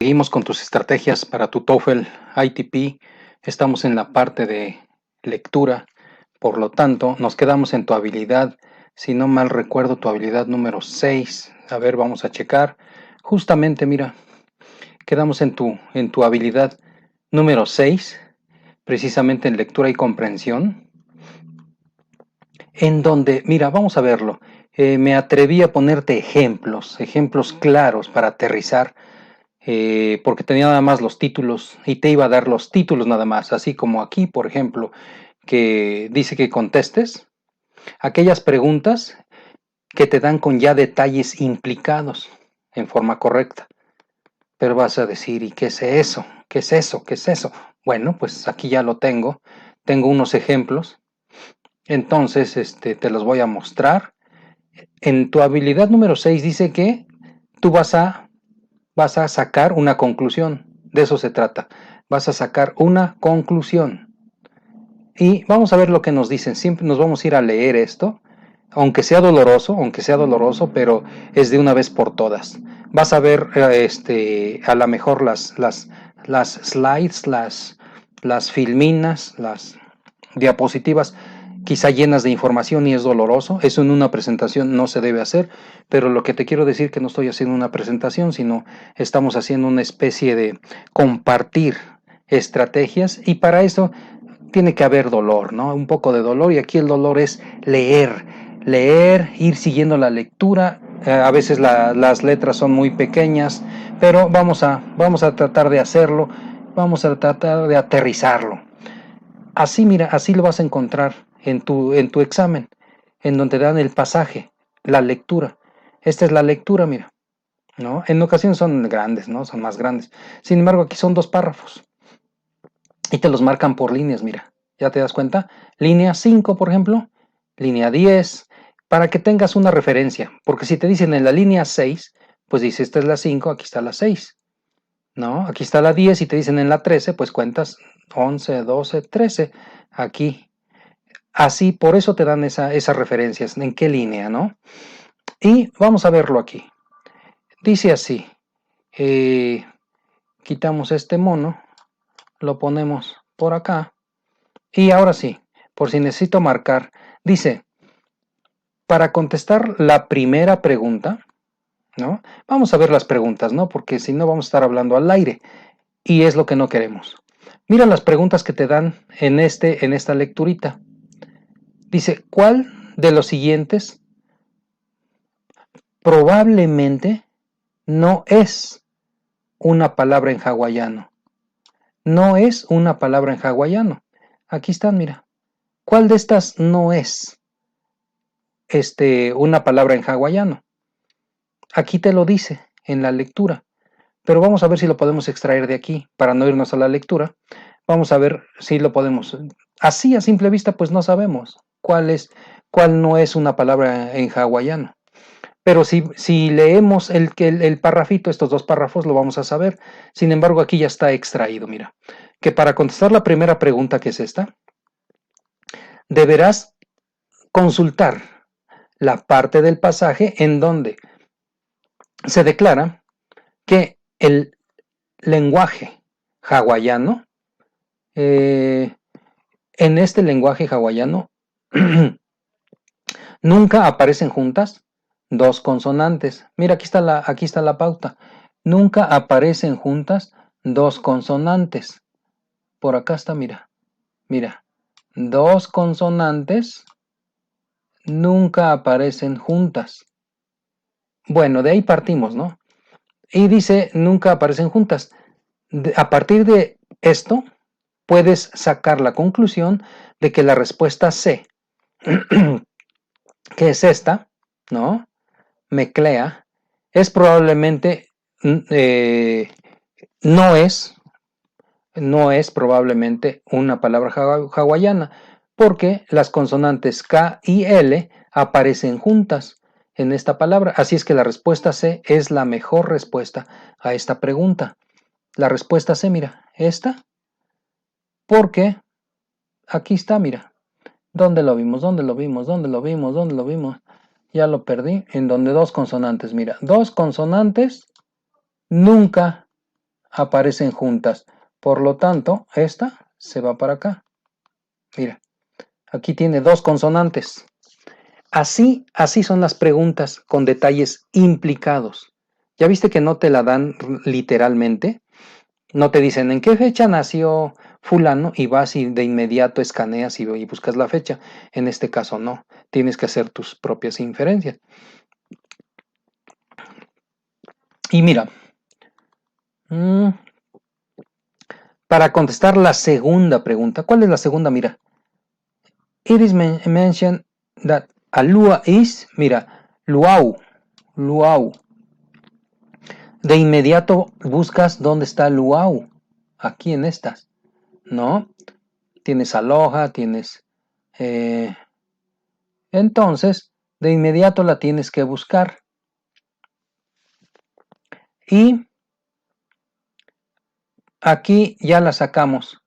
Seguimos con tus estrategias para tu TOEFL ITP. Estamos en la parte de lectura, por lo tanto, nos quedamos en tu habilidad, si no mal recuerdo, tu habilidad número 6. A ver, vamos a checar. Justamente, mira, quedamos en tu habilidad número 6, precisamente en lectura y comprensión, en donde, mira, vamos a verlo. Me atreví a ponerte ejemplos claros para aterrizar, porque tenía nada más los títulos y te iba a dar los títulos nada más, así como aquí, por ejemplo, que dice que contestes aquellas preguntas que te dan con ya detalles implicados en forma correcta. Pero vas a decir, ¿y qué es eso? ¿Qué es eso? ¿Qué es eso? Bueno, pues aquí ya lo tengo unos ejemplos, entonces te los voy a mostrar. En tu habilidad número 6 dice que tú vas a sacar una conclusión. De eso se trata. Vas a sacar una conclusión. Y vamos a ver lo que nos dicen. Siempre nos vamos a ir a leer esto, aunque sea doloroso, pero es de una vez por todas. Vas a ver a lo mejor las slides, las filminas, las diapositivas quizá llenas de información y es doloroso. Eso en una presentación no se debe hacer, pero lo que te quiero decir que no estoy haciendo una presentación, sino estamos haciendo una especie de compartir estrategias y para eso tiene que haber dolor, ¿no? Un poco de dolor y aquí el dolor es leer, ir siguiendo la lectura. A veces las letras son muy pequeñas, pero vamos a tratar de hacerlo, vamos a tratar de aterrizarlo. Así, mira, así lo vas a encontrar en tu examen, en donde dan el pasaje, la lectura. Esta es la lectura, mira, ¿no? En ocasiones son grandes, ¿no? Son más grandes. Sin embargo, aquí son 2 párrafos y te los marcan por líneas, mira. ¿Ya te das cuenta? Línea 5, por ejemplo, línea 10, para que tengas una referencia. Porque si te dicen en la línea 6, pues dices, esta es la 5, aquí está la 6, ¿no? Aquí está la 10 y te dicen en la 13, pues cuentas 11, 12, 13, aquí. Así, por eso te dan esas referencias, en qué línea, ¿no? Y vamos a verlo aquí. Dice así, quitamos este mono, lo ponemos por acá, y ahora sí, por si necesito marcar, dice, para contestar la primera pregunta, ¿no? Vamos a ver las preguntas, ¿no? Porque si no vamos a estar hablando al aire, y es lo que no queremos. Mira las preguntas que te dan en esta lecturita. Dice, ¿cuál de los siguientes probablemente no es una palabra en hawaiano? No es una palabra en hawaiano. Aquí están, mira. ¿Cuál de estas no es una palabra en hawaiano? Aquí te lo dice en la lectura. Pero vamos a ver si lo podemos extraer de aquí para no irnos a la lectura. Vamos a ver si lo podemos. Así a simple vista, pues no sabemos cuál no es una palabra en hawaiano. Pero si leemos el parrafito, estos 2 párrafos, lo vamos a saber. Sin embargo, aquí ya está extraído, mira. Que para contestar la primera pregunta, que es esta, deberás consultar la parte del pasaje en donde se declara que el lenguaje hawaiano, en este lenguaje hawaiano, nunca aparecen juntas 2 consonantes. Mira, aquí está la pauta. Nunca aparecen juntas 2 consonantes. Por acá está, mira. Mira, 2 consonantes nunca aparecen juntas. Bueno, de ahí partimos, ¿no? Y dice, nunca aparecen juntas. A partir de esto, puedes sacar la conclusión de que la respuesta C, que es esta, ¿no? Meclea, es probablemente, no es probablemente una palabra hawaiana, porque las consonantes K y L aparecen juntas en esta palabra. Así es que la respuesta C es la mejor respuesta a esta pregunta. La respuesta C, mira, esta, porque aquí está, mira. ¿Dónde lo vimos? ¿Dónde lo vimos? ¿Dónde lo vimos? ¿Dónde lo vimos? Ya lo perdí. En donde 2 consonantes, mira. 2 consonantes nunca aparecen juntas. Por lo tanto, esta se va para acá. Mira, aquí tiene dos consonantes. Así son las preguntas con detalles implicados. ¿Ya viste que no te la dan literalmente? No te dicen en qué fecha nació fulano y vas y de inmediato escaneas y buscas la fecha. En este caso no, tienes que hacer tus propias inferencias. Y mira, para contestar la segunda pregunta, ¿cuál es la segunda? Mira, it is mentioned that Alua is, mira, Luau. De inmediato buscas dónde está Luau, aquí en estas, ¿no? Tienes Aloha, tienes... entonces, de inmediato la tienes que buscar. Y aquí ya la sacamos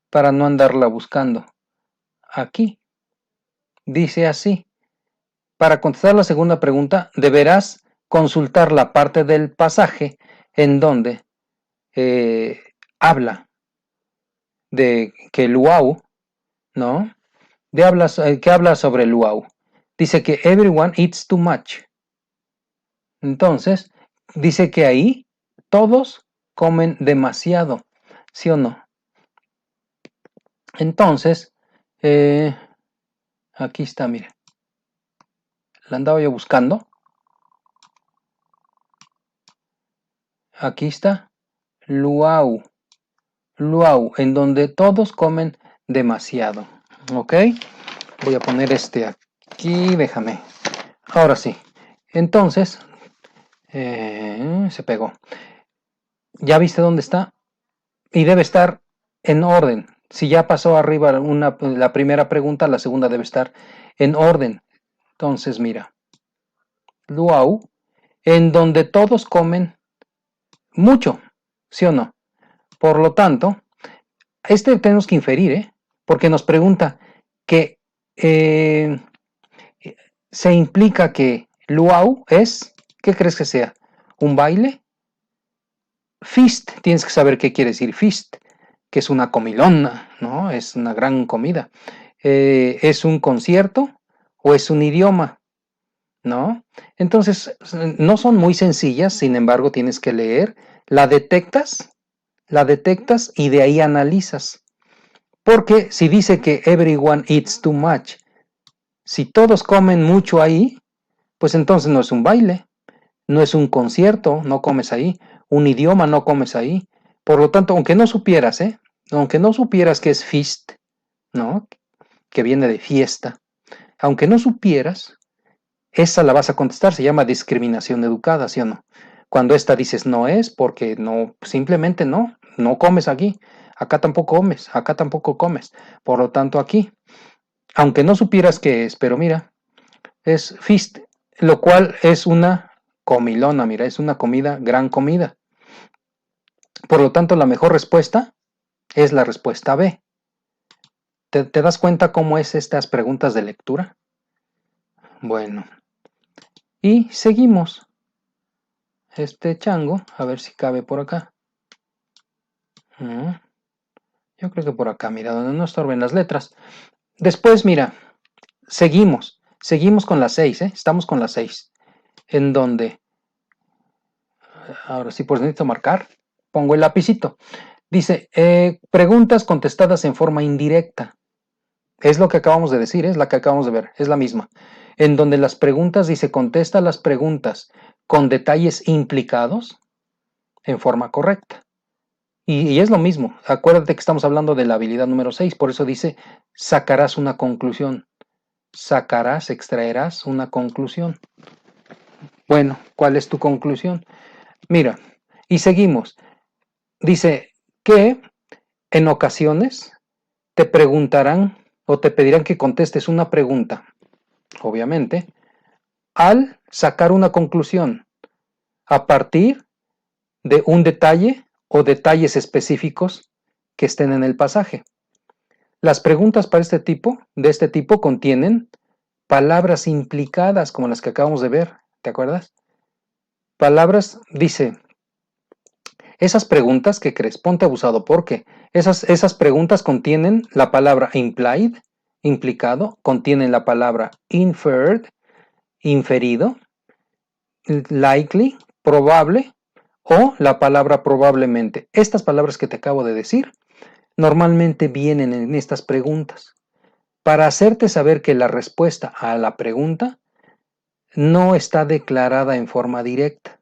para no andarla buscando. Aquí dice así. Para contestar la segunda pregunta, deberás consultar la parte del pasaje en donde habla de que Luau, ¿no? Que habla sobre Luau. Dice que everyone eats too much. Entonces, dice que ahí todos comen demasiado, ¿sí o no? Entonces, aquí está, mire. La andaba yo buscando. Aquí está. Luau, en donde todos comen demasiado. ¿Ok? Voy a poner este aquí, déjame. Ahora sí. Entonces, se pegó. ¿Ya viste dónde está? Y debe estar en orden. Si ya pasó arriba la primera pregunta, la segunda debe estar en orden. Entonces, mira. Luau, en donde todos comen mucho, ¿sí o no? Por lo tanto, tenemos que inferir, porque nos pregunta que se implica que luau es, ¿qué crees que sea? ¿Un baile? Feast, tienes que saber qué quiere decir feast, que es una comilona, ¿no? Es una gran comida. ¿Es un concierto o es un idioma? ¿No? Entonces, no son muy sencillas, sin embargo, tienes que leer, la detectas y de ahí analizas. Porque si dice que everyone eats too much, si todos comen mucho ahí, pues entonces no es un baile, no es un concierto, no comes ahí, un idioma no comes ahí. Por lo tanto, aunque no supieras, aunque no supieras que es feast, ¿no? Que viene de fiesta, aunque no supieras, esa la vas a contestar, se llama discriminación educada, ¿sí o no? Cuando esta dices no es porque no, simplemente no comes aquí, acá tampoco comes, por lo tanto aquí, aunque no supieras qué es, pero mira, es feast, lo cual es una comilona, mira, es una comida, gran comida. Por lo tanto, la mejor respuesta es la respuesta B. ¿Te das cuenta cómo es estas preguntas de lectura? Bueno, y seguimos. Este chango, a ver si cabe por acá. Yo creo que por acá, mira, donde no estorben las letras. Después, mira, seguimos con las 6, estamos con las 6, en donde, ahora sí, pues necesito marcar, pongo el lapicito. Dice, preguntas contestadas en forma indirecta. Es lo que acabamos de decir, es la que acabamos de ver, es la misma. En donde las preguntas, dice, contesta las preguntas con detalles implicados en forma correcta. Y es lo mismo, acuérdate que estamos hablando de la habilidad número 6, por eso dice, sacarás una conclusión. Extraerás una conclusión. Bueno, ¿cuál es tu conclusión? Mira, y seguimos. Dice que en ocasiones te preguntarán o te pedirán que contestes una pregunta, obviamente, al sacar una conclusión a partir de un detalle o detalles específicos que estén en el pasaje. Las preguntas de este tipo contienen palabras implicadas como las que acabamos de ver, ¿te acuerdas? Palabras, dice, Esas preguntas, ¿qué crees? Ponte abusado, porque esas preguntas contienen la palabra implied, implicado, contienen la palabra inferred, inferido, likely, probable, o la palabra probablemente. Estas palabras que te acabo de decir normalmente vienen en estas preguntas para hacerte saber que la respuesta a la pregunta no está declarada en forma directa.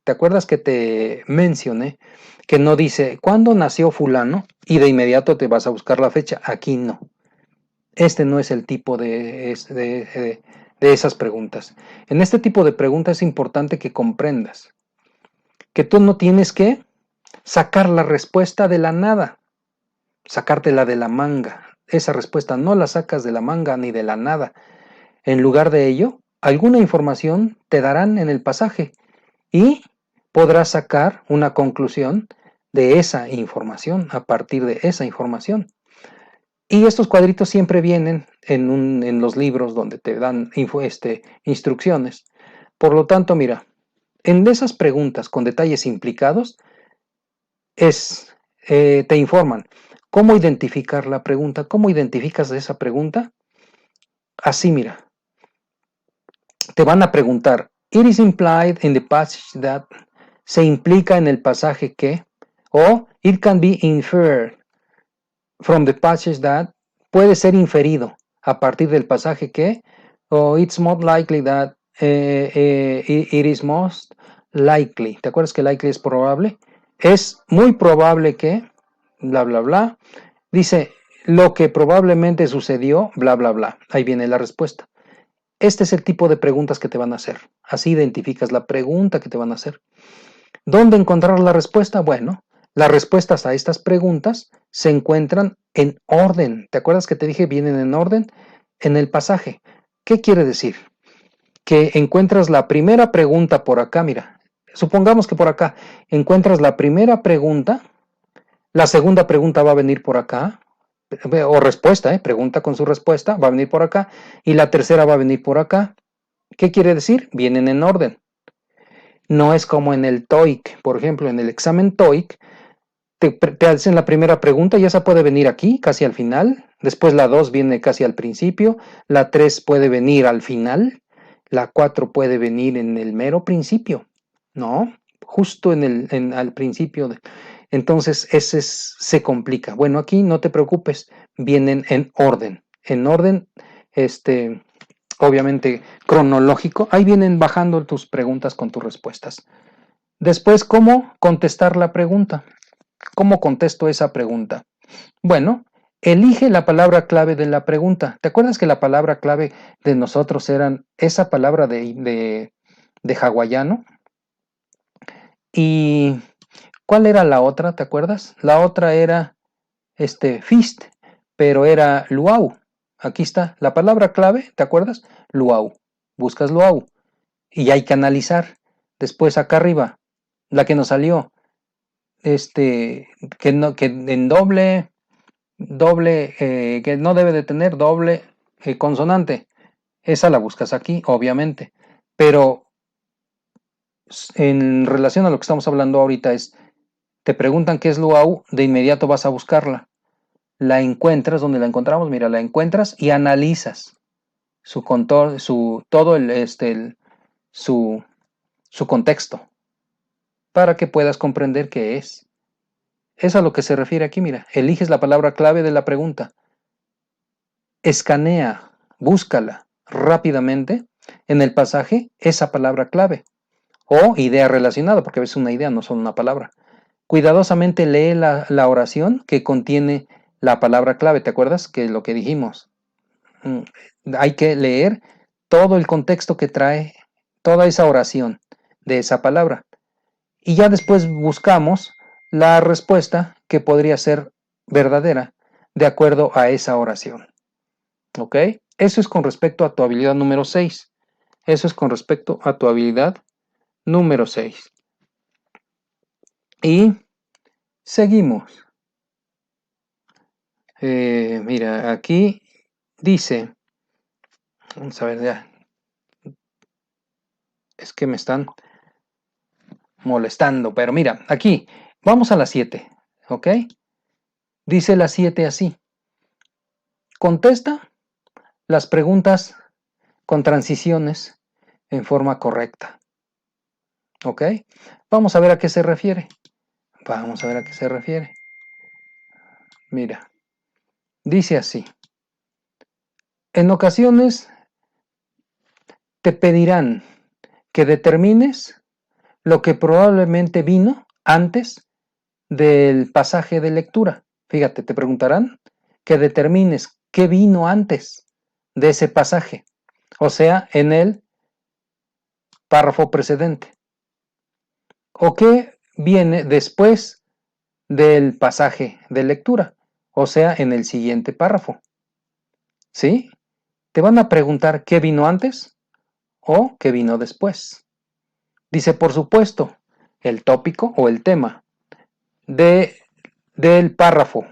¿Te acuerdas que te mencioné que no dice cuándo nació fulano y de inmediato te vas a buscar la fecha? Aquí no. Este no es el tipo de esas preguntas. En este tipo de preguntas es importante que comprendas que tú no tienes que sacar la respuesta de la nada, sacártela de la manga. Esa respuesta no la sacas de la manga ni de la nada. En lugar de ello, alguna información te darán en el pasaje y podrás sacar una conclusión de esa información, a partir de esa información. Y estos cuadritos siempre vienen en los libros donde te dan instrucciones. Por lo tanto, mira, en esas preguntas con detalles implicados, te informan cómo identificar la pregunta. ¿Cómo identificas esa pregunta? Así, mira, te van a preguntar, it is implied in the passage that, se implica en el pasaje que, o it can be inferred from the passage that, puede ser inferido a partir del pasaje que, o it's more likely that, it is most likely. ¿Te acuerdas que likely es probable? Es muy probable que, bla, bla, bla. Dice, lo que probablemente sucedió, bla, bla, bla. Ahí viene la respuesta. Este es el tipo de preguntas que te van a hacer. Así identificas la pregunta que te van a hacer. ¿Dónde encontrar la respuesta? Bueno, las respuestas a estas preguntas se encuentran en orden. ¿Te acuerdas que te dije vienen en orden? En el pasaje. ¿Qué quiere decir? Que encuentras la primera pregunta por acá, mira. Supongamos que por acá encuentras la primera pregunta, la segunda pregunta va a venir por acá, o respuesta, pregunta con su respuesta, va a venir por acá, y la tercera va a venir por acá. ¿Qué quiere decir? Vienen en orden. No es como en el TOEIC, por ejemplo, en el examen TOEIC, te hacen la primera pregunta y esa puede venir aquí, casi al final, después la 2 viene casi al principio, la 3 puede venir al final, la 4 puede venir en el mero principio, ¿no? Justo al principio. Entonces, se complica. Bueno, aquí no te preocupes, vienen en orden, obviamente cronológico. Ahí vienen bajando tus preguntas con tus respuestas. Después, ¿cómo contestar la pregunta? ¿Cómo contesto esa pregunta? Bueno, elige la palabra clave de la pregunta. ¿Te acuerdas que la palabra clave de nosotros eran esa palabra de hawaiano? ¿Y cuál era la otra? ¿Te acuerdas? La otra era fist, pero era luau. Aquí está, la palabra clave, ¿te acuerdas? Luau. Buscas luau. Y hay que analizar. Después acá arriba, la que nos salió, que en doble, que no debe de tener doble consonante. Esa la buscas aquí, obviamente. Pero en relación a lo que estamos hablando ahorita te preguntan qué es luau, de inmediato vas a buscarla. La encuentras, donde la encontramos, mira, la encuentras y analizas su contorno, todo su contexto, para que puedas comprender qué es. Es a lo que se refiere aquí, mira, eliges la palabra clave de la pregunta, escanea, búscala rápidamente en el pasaje esa palabra clave o idea relacionada, porque es una idea, no solo una palabra. Cuidadosamente lee la oración que contiene la palabra clave, ¿te acuerdas? Que lo que dijimos. Hay que leer todo el contexto que trae toda esa oración de esa palabra. Y ya después buscamos la respuesta que podría ser verdadera de acuerdo a esa oración. ¿Ok? Eso es con respecto a tu habilidad número 6. Eso es con respecto a tu habilidad número 6. Y seguimos. Mira, aquí dice, vamos a ver ya, es que me están molestando, pero mira, aquí, Vamos a la 7, ¿ok? Dice la 7 así. Contesta las preguntas con transiciones en forma correcta, ¿ok? Vamos a ver a qué se refiere. Vamos a ver a qué se refiere. Mira, dice así. En ocasiones te pedirán que determines lo que probablemente vino antes del pasaje de lectura. Fíjate, te preguntarán que determines qué vino antes de ese pasaje, o sea, en el párrafo precedente, o qué viene después del pasaje de lectura, o sea, en el siguiente párrafo. ¿Sí? Te van a preguntar qué vino antes o qué vino después. Dice, por supuesto, el tópico o el tema de, del párrafo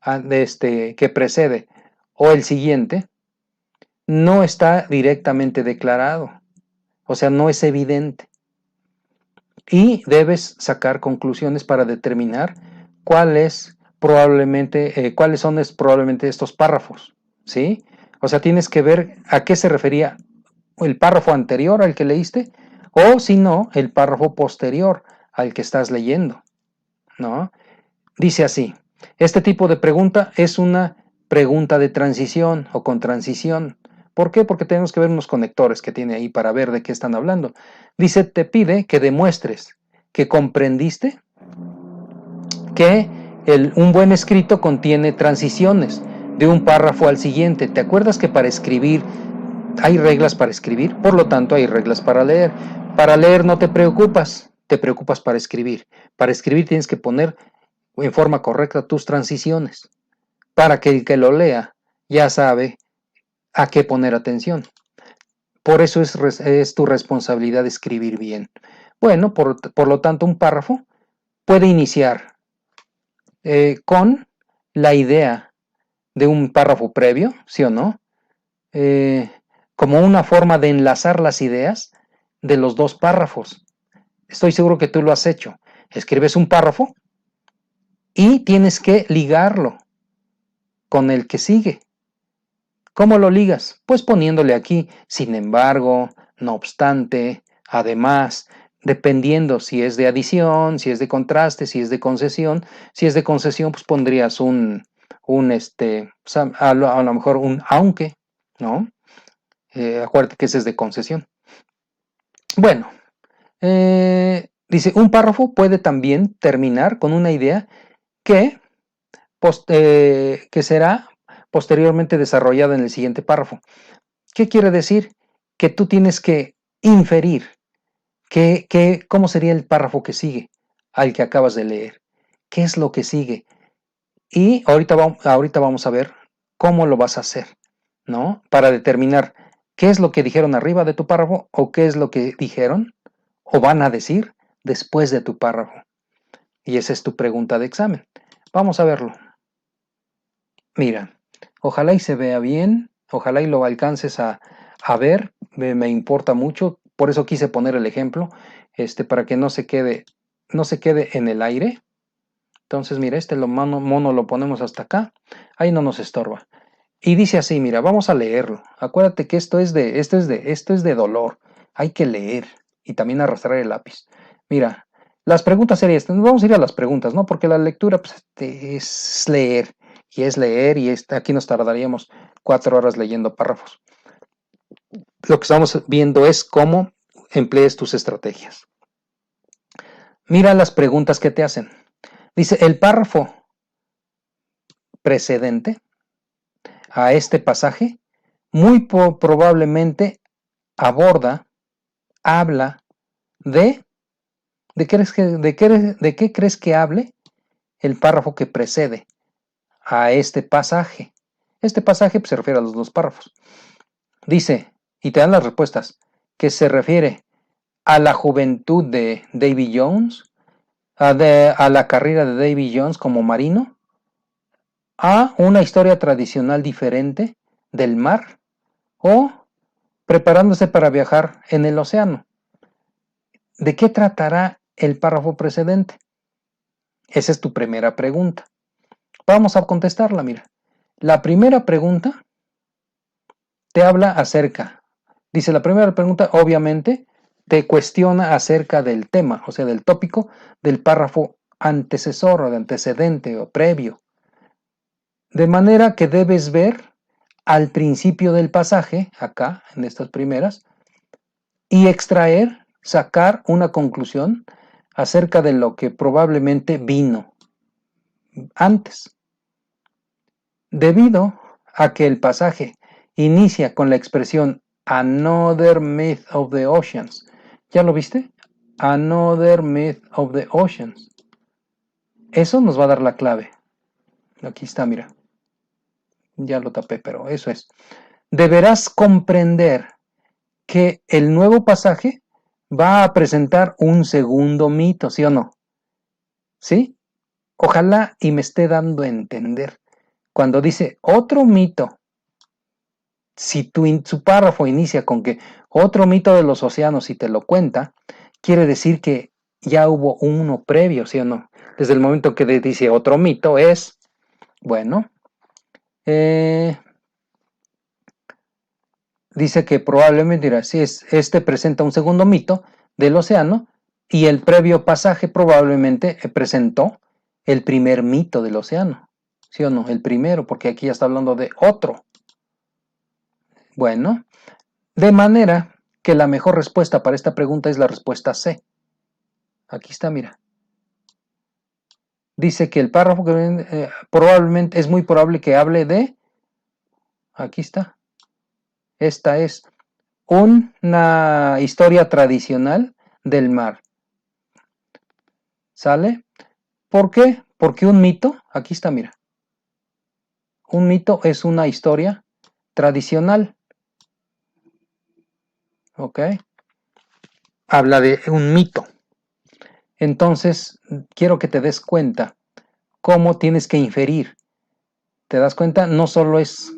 que precede o el siguiente no está directamente declarado, o sea, no es evidente. Y debes sacar conclusiones para determinar cuáles son probablemente estos párrafos, ¿sí? O sea, tienes que ver a qué se refería el párrafo anterior al que leíste o si no, el párrafo posterior al que estás leyendo, ¿no? Dice así, este tipo de pregunta es una pregunta de transición o con transición. ¿Por qué? Porque tenemos que ver unos conectores que tiene ahí para ver de qué están hablando. Dice, te pide que demuestres que comprendiste que un buen escrito contiene transiciones de un párrafo al siguiente. ¿Te acuerdas que para escribir hay reglas para escribir? Por lo tanto, hay reglas para leer. Para leer no te preocupas para escribir. Para escribir tienes que poner en forma correcta tus transiciones, para que el que lo lea ya sabe a qué poner atención. Por eso es tu responsabilidad escribir bien. Bueno, por lo tanto, un párrafo puede iniciar con la idea de un párrafo previo, ¿sí o no? Eh, como una forma de enlazar las ideas de los dos párrafos. Estoy seguro que tú lo has hecho. Escribes un párrafo y tienes que ligarlo con el que sigue. ¿Cómo lo ligas? Pues poniéndole aquí, sin embargo, no obstante, además, dependiendo si es de adición, si es de contraste, si es de concesión. Si es de concesión, pues pondrías a lo mejor un aunque, ¿no? Acuérdate que ese es de concesión. Bueno, dice, un párrafo puede también terminar con una idea que que será posteriormente desarrollada en el siguiente párrafo. ¿Qué quiere decir? Que tú tienes que inferir cómo sería el párrafo que sigue al que acabas de leer. ¿Qué es lo que sigue? Y ahorita vamos a ver cómo lo vas a hacer, ¿no? Para determinar qué es lo que dijeron arriba de tu párrafo o qué es lo que dijeron o van a decir después de tu párrafo. Y esa es tu pregunta de examen. Vamos a verlo. Mira, ojalá y se vea bien, ojalá y lo alcances a ver, me importa mucho, por eso quise poner el ejemplo, para que no se quede en el aire. Entonces, mira, mono lo ponemos hasta acá, ahí no nos estorba. Y dice así, mira, vamos a leerlo. Acuérdate que esto es de dolor, hay que leer y también arrastrar el lápiz. Mira, las preguntas serían estas, vamos a ir a las preguntas, ¿no? Porque la lectura pues, es leer y aquí nos tardaríamos 4 horas leyendo párrafos. Lo que estamos viendo es cómo emplees tus estrategias. Mira las preguntas que te hacen. Dice, el párrafo precedente a este pasaje muy probablemente habla de qué crees que hable el párrafo que precede a este pasaje. Este pasaje pues, se refiere a los dos párrafos. Dice, y te dan las respuestas, que se refiere a la juventud de Davy Jones, a la carrera de Davy Jones como marino, a una historia tradicional diferente del mar o preparándose para viajar en el océano. ¿De qué tratará el párrafo precedente? Esa es tu primera pregunta. Vamos a contestarla, mira. La primera pregunta te habla acerca, dice la primera pregunta, obviamente, te cuestiona acerca del tema, o sea, del tópico del párrafo antecesor o de antecedente o previo. De manera que debes ver al principio del pasaje, acá, en estas primeras, y extraer, sacar una conclusión acerca de lo que probablemente vino antes. Debido a que el pasaje inicia con la expresión Another myth of the oceans. ¿Ya lo viste? Another myth of the oceans. Eso nos va a dar la clave. Aquí está, mira. Ya lo tapé, pero eso es. Deberás comprender que el nuevo pasaje va a presentar un segundo mito, ¿sí o no? ¿Sí? Ojalá y me esté dando a entender. Cuando dice otro mito, si su párrafo inicia con que otro mito de los océanos y te lo cuenta, quiere decir que ya hubo uno previo, ¿sí o no? Desde el momento que dice otro mito es, bueno, dice que probablemente, mira, si este presenta un segundo mito del océano y el previo pasaje probablemente presentó el primer mito del océano, ¿sí o no? El primero, porque aquí ya está hablando de otro. Bueno, de manera que la mejor respuesta para esta pregunta es la respuesta C. Aquí está, mira. Dice que el párrafo que probablemente es muy probable que hable de, aquí está, esta es una historia tradicional del mar. ¿Sale? ¿Por qué? Porque un mito, aquí está, mira. Un mito es una historia tradicional. ¿Ok? Habla de un mito. Entonces, quiero que te des cuenta cómo tienes que inferir. ¿Te das cuenta? No solo es,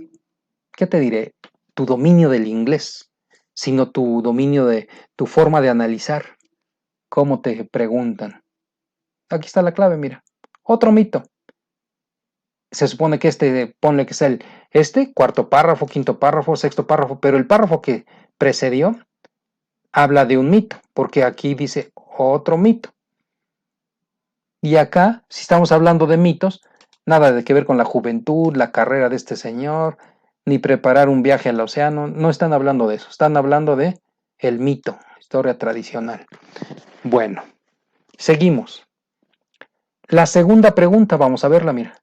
¿qué te diré? Tu dominio del inglés, sino tu dominio de tu forma de analizar. ¿Cómo te preguntan? Aquí está la clave, mira. Otro mito. Se supone que ponle que sea cuarto párrafo, quinto párrafo, sexto párrafo, pero el párrafo que precedió habla de un mito, porque aquí dice otro mito. Y acá, si estamos hablando de mitos, nada de que ver con la juventud, la carrera de este señor, ni preparar un viaje al océano, no están hablando de eso, están hablando de el mito, historia tradicional. Bueno, seguimos. La segunda pregunta, vamos a verla, mira.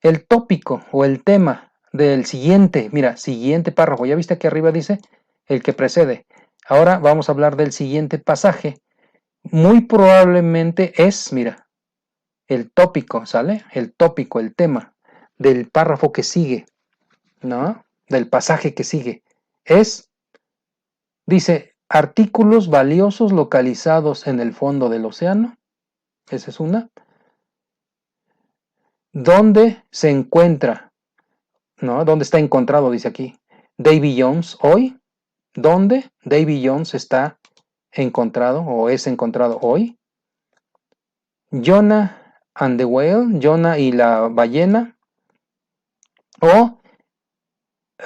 El tópico o el tema del siguiente, mira, siguiente párrafo, ya viste aquí arriba dice el que precede. Ahora vamos a hablar del siguiente pasaje. Muy probablemente es, mira, el tópico, ¿sale? El tópico, el tema del párrafo que sigue, ¿no? Del pasaje que sigue. Dice, artículos valiosos localizados en el fondo del océano. Esa es una. ¿Dónde se encuentra? ¿No? ¿Dónde está encontrado? Dice aquí. Davy Jones hoy. ¿Dónde Davy Jones está encontrado o es encontrado hoy? Jonah and the Whale, Jonah y la ballena. O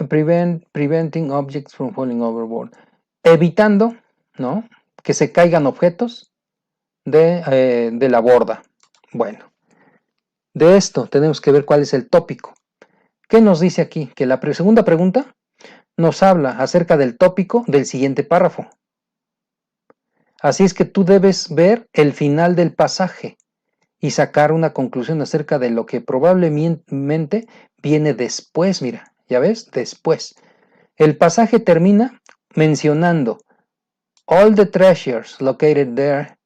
preventing objects from falling overboard. Evitando, ¿no? Que se caigan objetos de la borda. Bueno, de esto tenemos que ver cuál es el tópico. ¿Qué nos dice aquí? Que la segunda pregunta nos habla acerca del tópico del siguiente párrafo. Así es que tú debes ver el final del pasaje y sacar una conclusión acerca de lo que probablemente viene después, mira, ¿ya ves? Después. El pasaje termina mencionando all the treasures located there,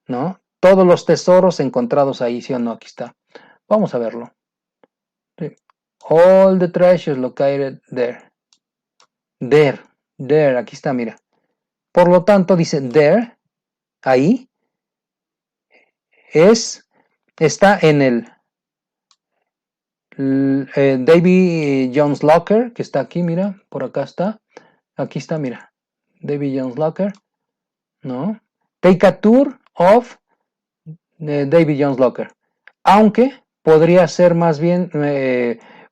¿no? Todos los tesoros encontrados ahí, ¿sí o no? Aquí está. Vamos a verlo. All the treasures located there. There, aquí está, mira. Por lo tanto, dice there, ahí, está en el Davy Jones Locker, que está aquí, mira, por acá está. Aquí está, mira. Davy Jones Locker, ¿no? Take a tour of David Jones Locker. Aunque podría ser más bien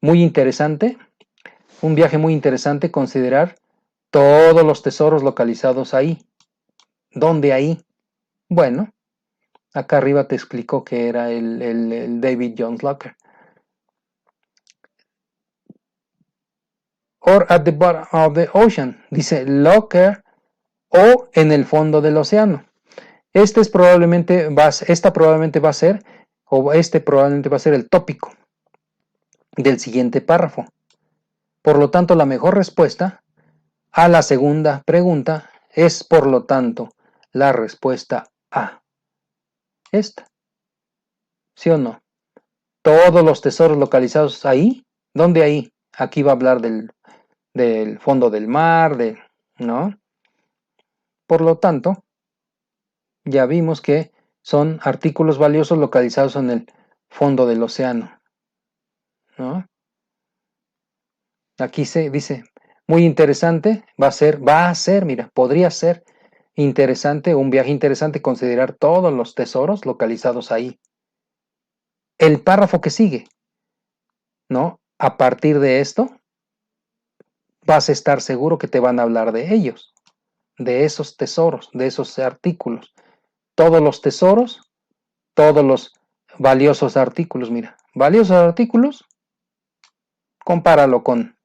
muy interesante, un viaje muy interesante considerar todos los tesoros localizados ahí. ¿Dónde ahí? Bueno, acá arriba te explicó que era el David Jones Locker. Or at the bottom of the ocean. Dice locker o en el fondo del océano. Esta probablemente va a ser el tópico del siguiente párrafo. Por lo tanto, la mejor respuesta a la segunda pregunta es, por lo tanto, la respuesta A. Esta. ¿Sí o no? Todos los tesoros localizados ahí. ¿Dónde ahí? Aquí va a hablar del fondo del mar, ¿no? Por lo tanto, ya vimos que son artículos valiosos localizados en el fondo del océano, ¿no? Aquí se dice, muy interesante, podría ser interesante, un viaje interesante considerar todos los tesoros localizados ahí. El párrafo que sigue, ¿no? A partir de esto, vas a estar seguro que te van a hablar de ellos, de esos tesoros, de esos artículos. Todos los tesoros, todos los valiosos artículos, mira, valiosos artículos, compáralo con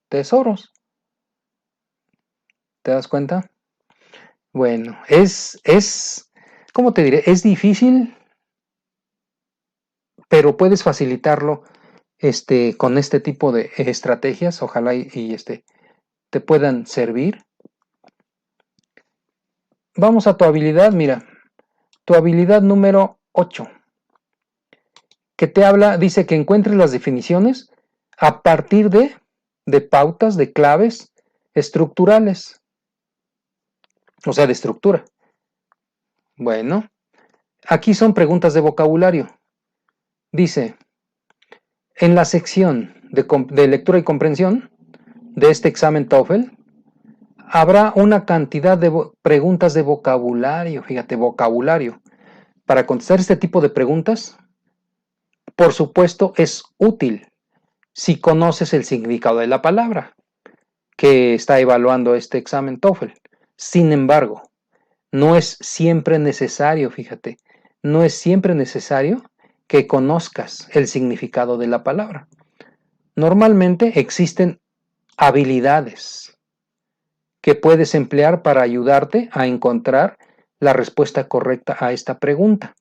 tesoros. ¿Te das cuenta? Bueno, ¿cómo te diré? Es difícil, pero puedes facilitarlo con este tipo de estrategias. Ojalá y te puedan servir. Vamos a tu habilidad, mira, tu habilidad número 8, que te habla, dice que encuentres las definiciones a partir de pautas, de claves estructurales, o sea, de estructura. Bueno, aquí son preguntas de vocabulario. Dice, en la sección de lectura y comprensión de este examen TOEFL, habrá una cantidad de preguntas de vocabulario, fíjate, vocabulario. Para contestar este tipo de preguntas, por supuesto, es útil si conoces el significado de la palabra que está evaluando este examen TOEFL. Sin embargo, no es siempre necesario, fíjate, no es siempre necesario que conozcas el significado de la palabra. Normalmente existen habilidades que puedes emplear para ayudarte a encontrar la respuesta correcta a esta pregunta.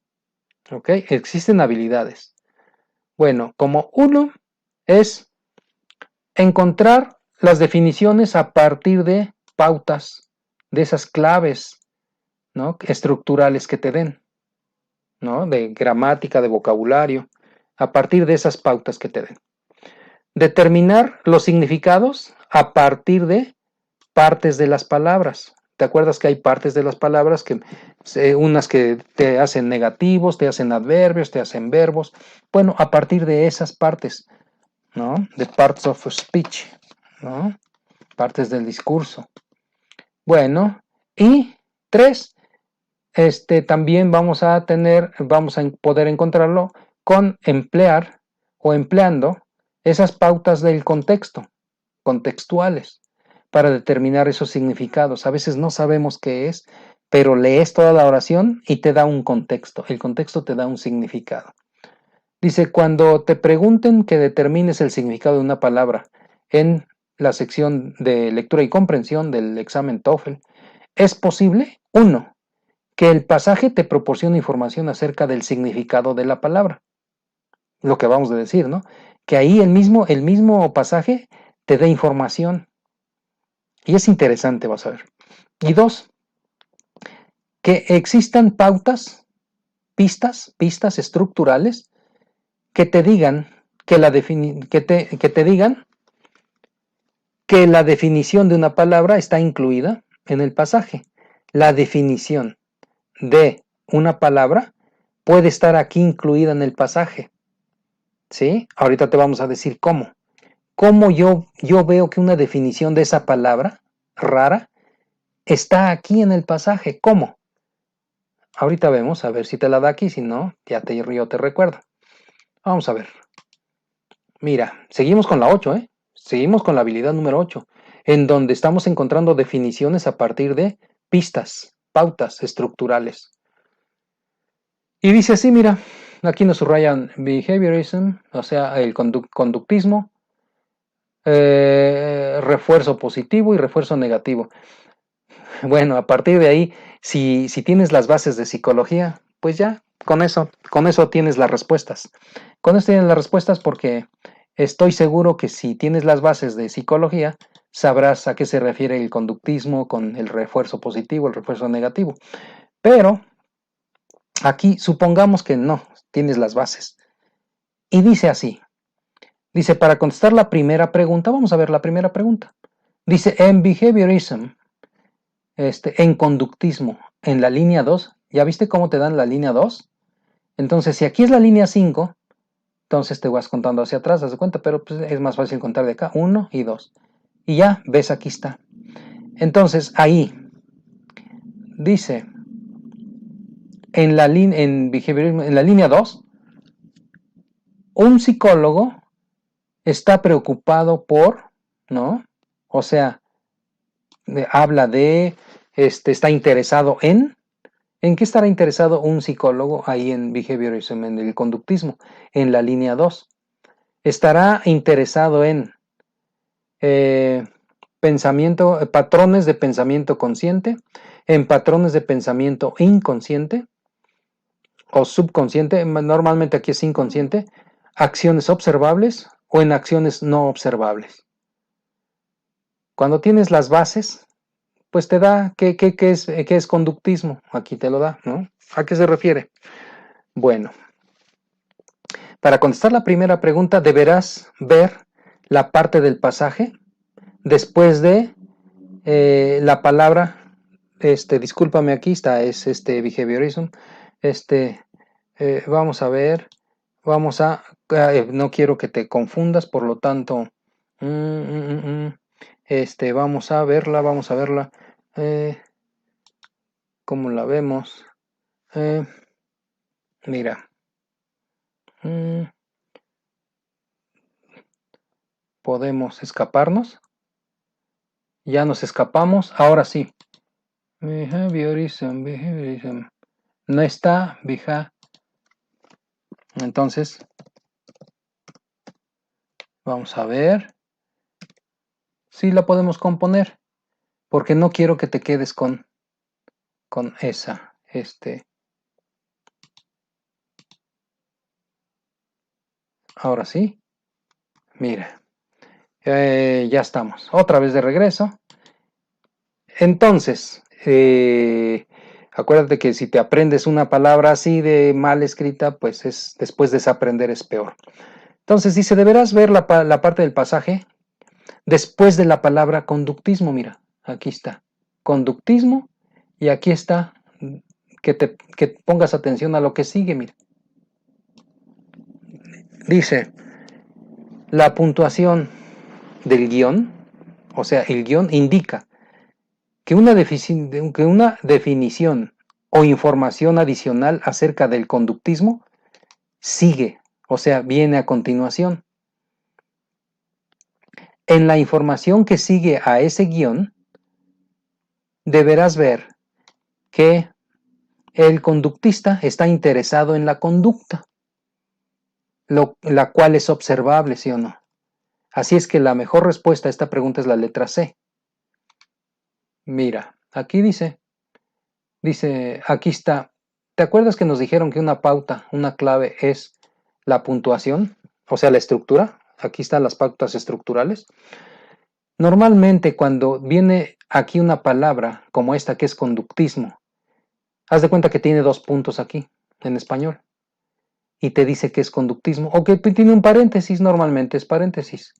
¿Ok? Existen habilidades. Bueno, como uno es encontrar las definiciones a partir de pautas, de esas claves, ¿no? Estructurales que te den, ¿no? De gramática, de vocabulario, a partir de esas pautas que te den. Determinar los significados a partir de partes de las palabras. ¿Te acuerdas que hay partes de las palabras que unas que te hacen negativos, te hacen adverbios, te hacen verbos? Bueno, a partir de esas partes, ¿no? The parts of speech, ¿no? Partes del discurso. Bueno, y 3, también vamos a poder encontrarlo con emplear o empleando esas pautas del contexto, contextuales, para determinar esos significados. A veces no sabemos qué es, pero lees toda la oración y te da un contexto. El contexto te da un significado. Dice, cuando te pregunten que determines el significado de una palabra en la sección de lectura y comprensión del examen TOEFL, es posible, 1, que el pasaje te proporcione información acerca del significado de la palabra. Lo que vamos a decir, ¿no? Que ahí el mismo pasaje te dé información. Y es interesante, vas a ver. Y 2, que existan pistas estructurales que te digan que la definición de una palabra está incluida en el pasaje. La definición de una palabra puede estar aquí incluida en el pasaje. ¿Sí? Ahorita te vamos a decir cómo. Cómo yo veo que una definición de esa palabra rara está aquí en el pasaje. ¿Cómo? Ahorita vemos, a ver si te la da aquí, si no, yo te recuerdo. Vamos a ver. Mira, seguimos con la 8, ¿eh? Seguimos con la habilidad número 8, en donde estamos encontrando definiciones a partir de pistas, pautas estructurales. Y dice así, mira, aquí nos subrayan behaviorism, o sea, el conductismo, refuerzo positivo y refuerzo negativo. Bueno, a partir de ahí, si tienes las bases de psicología, pues ya, con eso tienes las respuestas. Con eso tienes las respuestas porque estoy seguro que si tienes las bases de psicología, sabrás a qué se refiere el conductismo con el refuerzo positivo, el refuerzo negativo. Pero aquí supongamos que no tienes las bases. Y dice así, dice, para contestar la primera pregunta, vamos a ver la primera pregunta. Dice, en behaviorism, en conductismo, en la línea 2, ¿ya viste cómo te dan la línea 2? Entonces, si aquí es la línea 5, entonces te vas contando hacia atrás, haz de cuenta, pero pues es más fácil contar de acá, 1 y 2. Y ya, ves, aquí está. Entonces, ahí dice, en la línea 2, un psicólogo está preocupado por, ¿no? O sea, habla de, está interesado ¿en qué estará interesado un psicólogo ahí en behaviorism, en el conductismo? En la línea 2. Estará interesado en patrones de pensamiento consciente, en patrones de pensamiento inconsciente o subconsciente, normalmente aquí es inconsciente, acciones observables o en acciones no observables. Cuando tienes las bases, pues te da qué es conductismo, aquí te lo da, ¿no? ¿A qué se refiere? Bueno, para contestar la primera pregunta deberás ver la parte del pasaje después de la palabra, discúlpame, aquí está, es behaviorism, vamos a ver, no quiero que te confundas, por lo tanto, vamos a verla, ¿cómo la vemos? Mira, podemos escaparnos, ya nos escapamos, ahora sí, behaviorism, no está, entonces, vamos a ver si la podemos componer, porque no quiero que te quedes con esa, ahora sí, mira, ya estamos, otra vez de regreso. Entonces, acuérdate que si te aprendes una palabra así de mal escrita, pues después desaprender es peor. Entonces dice, deberás ver la parte del pasaje después de la palabra conductismo, mira, aquí está, conductismo, y aquí está, que pongas atención a lo que sigue, mira. Dice, la puntuación del guión, o sea, el guión indica que una definición o información adicional acerca del conductismo sigue, o sea, viene a continuación. En la información que sigue a ese guión, deberás ver que el conductista está interesado en la conducta, la cual es observable, ¿sí o no? Así es que la mejor respuesta a esta pregunta es la letra C. Mira, aquí dice, aquí está. ¿Te acuerdas que nos dijeron que una pauta, una clave es la puntuación? O sea, la estructura. Aquí están las pautas estructurales. Normalmente cuando viene aquí una palabra como esta que es conductismo, haz de cuenta que tiene 2 puntos aquí en español y te dice que es conductismo o que tiene un paréntesis, normalmente es paréntesis.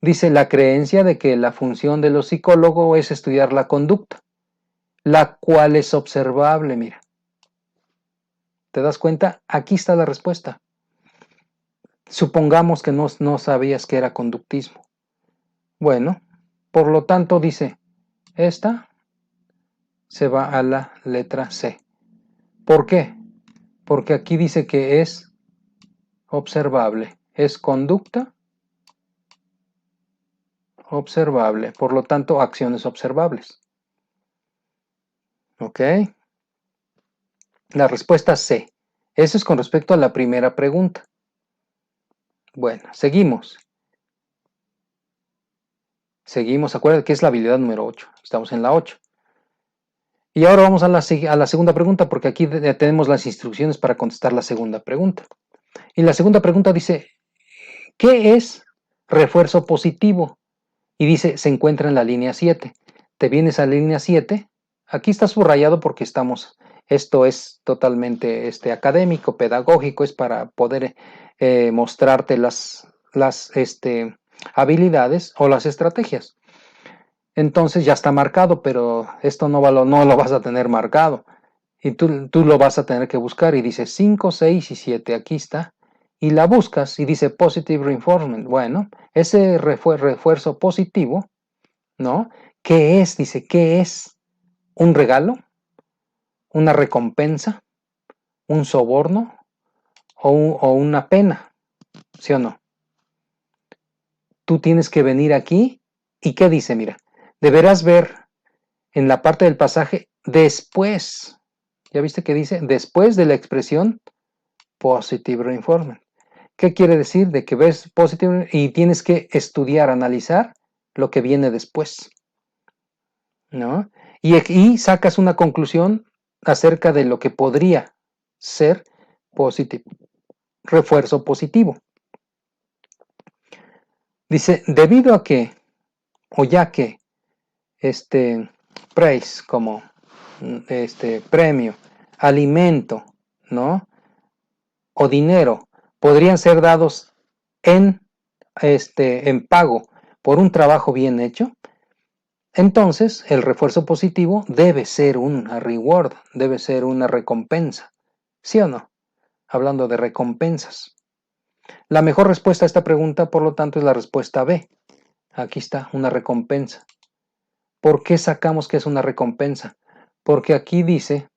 Dice la creencia de que la función de los psicólogos es estudiar la conducta, la cual es observable, mira. ¿Te das cuenta? Aquí está la respuesta. Supongamos que no sabías que era conductismo. Bueno, por lo tanto dice, esta se va a la letra C. ¿Por qué? Porque aquí dice que es observable. Es conducta observable. Por lo tanto, acciones observables. ¿Ok? La respuesta C. Eso es con respecto a la primera pregunta. Bueno, seguimos. Seguimos, acuérdense que es la habilidad número 8. Estamos en la 8. Y ahora vamos a la segunda pregunta, porque aquí tenemos las instrucciones para contestar la segunda pregunta. Y la segunda pregunta dice, ¿qué es refuerzo positivo? Y dice, se encuentra en la línea 7. Te vienes a la línea 7. Aquí está subrayado porque esto es totalmente académico, pedagógico, es para poder mostrarte las habilidades o las estrategias. Entonces ya está marcado, pero esto no lo vas a tener marcado. Y tú lo vas a tener que buscar y dice 5, 6 y 7, aquí está. Y la buscas y dice Positive Reinforcement. Bueno, ese refuerzo positivo, ¿no? ¿Qué es? Dice, ¿qué es? ¿Un regalo? ¿Una recompensa? ¿Un soborno? ¿O una pena? ¿Sí o no? Tú tienes que venir aquí y ¿qué dice? Mira, deberás ver en la parte del pasaje después. ¿Ya viste que dice? Después de la expresión Positive Reinforcement. ¿Qué quiere decir? De que ves Positive y tienes que estudiar, analizar lo que viene después, ¿no? Y sacas una conclusión acerca de lo que podría ser positivo, refuerzo positivo. Dice, debido a que, o ya que, praise como premio, alimento, ¿no? O dinero podrían ser dados en pago por un trabajo bien hecho, entonces el refuerzo positivo debe ser una reward, debe ser una recompensa. ¿Sí o no? Hablando de recompensas. La mejor respuesta a esta pregunta, por lo tanto, es la respuesta B. Aquí está, una recompensa. ¿Por qué sacamos que es una recompensa? Porque aquí dice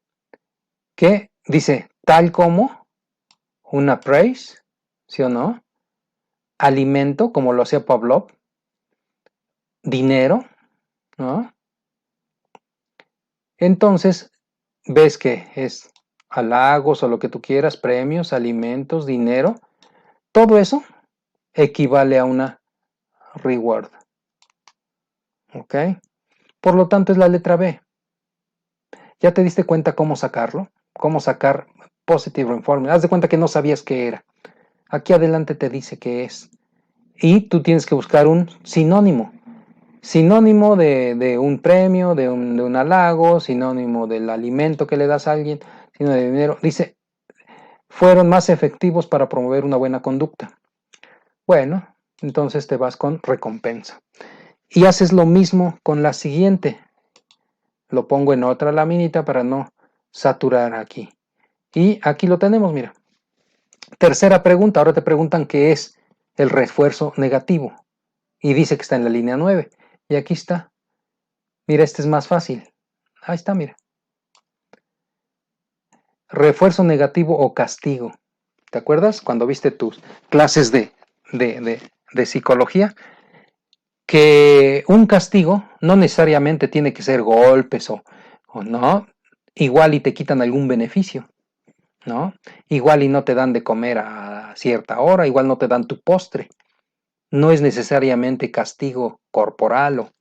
tal como una praise, ¿sí o no? Alimento, como lo hacía Pavlov, dinero, ¿no? Entonces, ves que es halagos o lo que tú quieras, premios, alimentos, dinero, todo eso equivale a una reward. ¿Ok? Por lo tanto, es la letra B. ¿Ya te diste cuenta cómo sacarlo? ¿Cómo sacar positive reinforcement? Haz de cuenta que no sabías qué era. Aquí adelante te dice qué es. Y tú tienes que buscar un sinónimo. Sinónimo de un premio, de un halago, sinónimo del alimento que le das a alguien, sinónimo de dinero. Dice, fueron más efectivos para promover una buena conducta. Bueno, entonces te vas con recompensa. Y haces lo mismo con la siguiente. Lo pongo en otra laminita para no saturar aquí. Y aquí lo tenemos, mira. Tercera pregunta, ahora te preguntan qué es el refuerzo negativo. Y dice que está en la línea 9. Y aquí está. Mira, este es más fácil. Ahí está, mira. Refuerzo negativo o castigo. ¿Te acuerdas cuando viste tus clases de psicología? Que un castigo no necesariamente tiene que ser golpes o no. Igual y te quitan algún beneficio, ¿no? Igual y no te dan de comer a cierta hora, igual no te dan tu postre. No es necesariamente castigo corporal,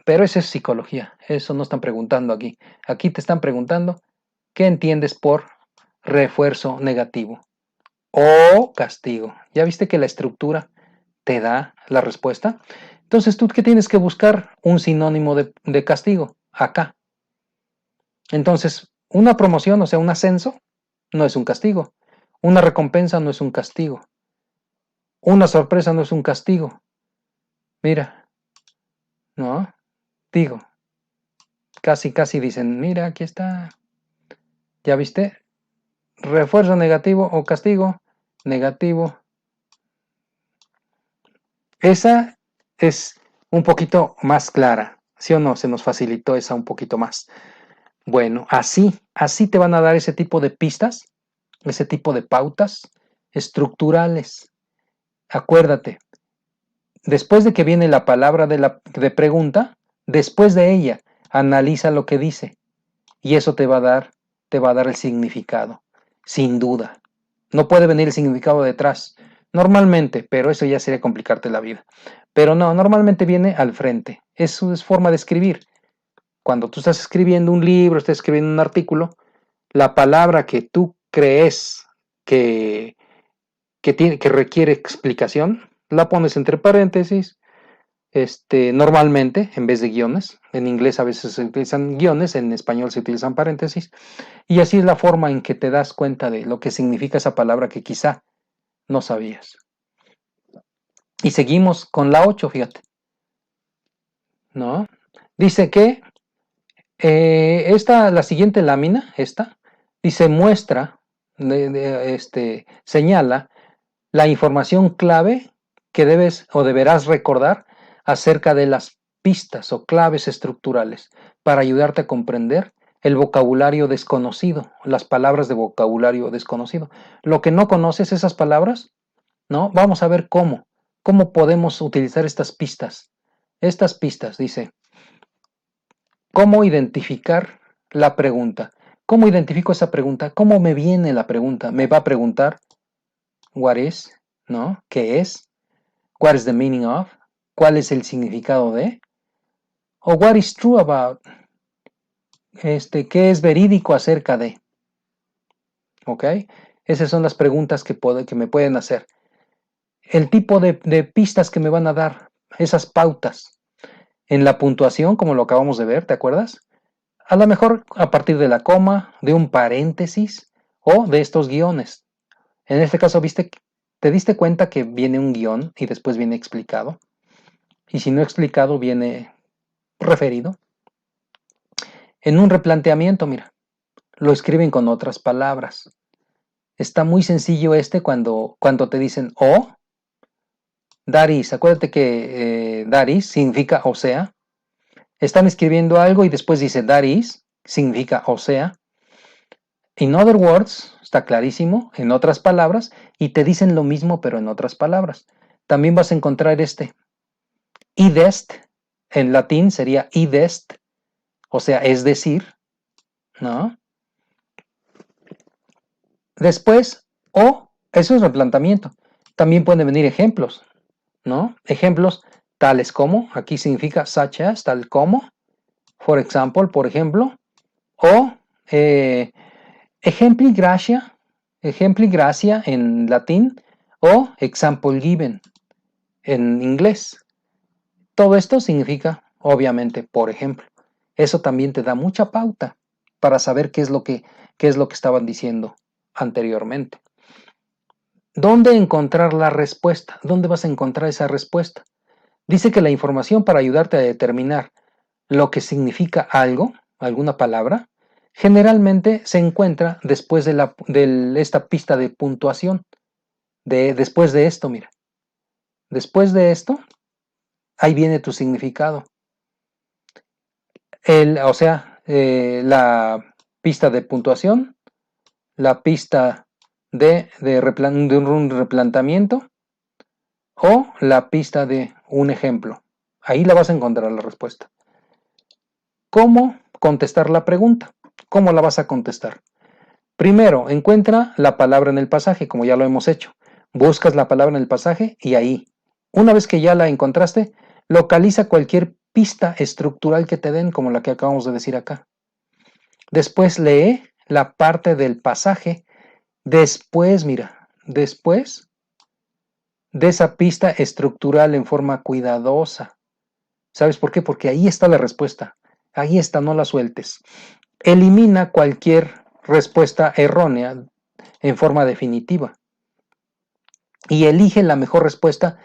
pero eso es psicología. Eso no están preguntando aquí. Aquí te están preguntando qué entiendes por refuerzo negativo o castigo. ¿Ya viste que la estructura te da la respuesta? Entonces, ¿tú qué tienes que buscar? Un sinónimo de castigo, acá. Entonces, una promoción, o sea, un ascenso, no es un castigo. Una recompensa no es un castigo. Una sorpresa no es un castigo. Mira, ¿no? Digo, casi dicen, mira, aquí está. ¿Ya viste? Refuerzo negativo o castigo, negativo. Esa es un poquito más clara, ¿sí o no? Se nos facilitó esa un poquito más. Bueno, así te van a dar ese tipo de pistas, ese tipo de pautas estructurales. Acuérdate, después de que viene la palabra de pregunta, después de ella, analiza lo que dice y eso te va a dar el significado, sin duda. No puede venir el significado detrás, normalmente, pero eso ya sería complicarte la vida. Pero no, normalmente viene al frente. Eso es forma de escribir. Cuando tú estás escribiendo un libro, estás escribiendo un artículo, la palabra que tú crees que, que requiere explicación, la pones entre paréntesis, normalmente, en vez de guiones. En inglés a veces se utilizan guiones, en español se utilizan paréntesis. Y así es la forma en que te das cuenta de lo que significa esa palabra que quizá no sabías. Y seguimos con la 8, fíjate. ¿No? Dice que la siguiente lámina, dice muestra, señala la información clave que debes o deberás recordar acerca de las pistas o claves estructurales para ayudarte a comprender el vocabulario desconocido, las palabras de vocabulario desconocido. Lo que no conoces, esas palabras, ¿no? Vamos a ver cómo podemos utilizar estas pistas. Estas pistas, dice, ¿cómo identificar la pregunta? ¿Cómo identifico esa pregunta? ¿Cómo me viene la pregunta? Me va a preguntar, what is, ¿no? ¿Qué es? What is the meaning of? ¿Cuál es el significado de? O what is true about? ¿Qué es verídico acerca de? ¿Ok? Esas son las preguntas que me pueden hacer. El tipo de pistas que me van a dar, esas pautas. En la puntuación, como lo acabamos de ver, ¿te acuerdas? A lo mejor a partir de la coma, de un paréntesis o de estos guiones. En este caso, ¿te diste cuenta que viene un guión y después viene explicado? Y si no explicado, viene referido. En un replanteamiento, mira, lo escriben con otras palabras. Está muy sencillo cuando te dicen o, that is. Acuérdate que that is significa o sea. Están escribiendo algo y después dice that is, significa o sea. In other words, está clarísimo, en otras palabras, y te dicen lo mismo pero en otras palabras. También vas a encontrar id est, en latín sería id est, o sea, es decir, ¿no? Después, eso es replanteamiento. También pueden venir ejemplos, ¿no? Ejemplos tales como, aquí significa such as, tal como, for example, por ejemplo, o ejempli gracia en latín, o example given en inglés. Todo esto significa, obviamente, por ejemplo. Eso también te da mucha pauta para saber qué es lo que estaban diciendo anteriormente. ¿Dónde encontrar la respuesta? ¿Dónde vas a encontrar esa respuesta? Dice que la información para ayudarte a determinar lo que significa algo, alguna palabra, generalmente se encuentra después de esta pista de puntuación. Después de esto, mira. Después de esto, ahí viene tu significado. La pista de puntuación, la pista de un replanteamiento o la pista de un ejemplo. Ahí la vas a encontrar la respuesta. ¿Cómo contestar la pregunta? ¿Cómo la vas a contestar? Primero, encuentra la palabra en el pasaje, como ya lo hemos hecho. Buscas la palabra en el pasaje y ahí, una vez que ya la encontraste, localiza cualquier pista estructural que te den, como la que acabamos de decir acá. Después lee la parte del pasaje. Después de esa pista estructural en forma cuidadosa. ¿Sabes por qué? Porque ahí está la respuesta. Ahí está, no la sueltes. Elimina cualquier respuesta errónea en forma definitiva. Y elige la mejor respuesta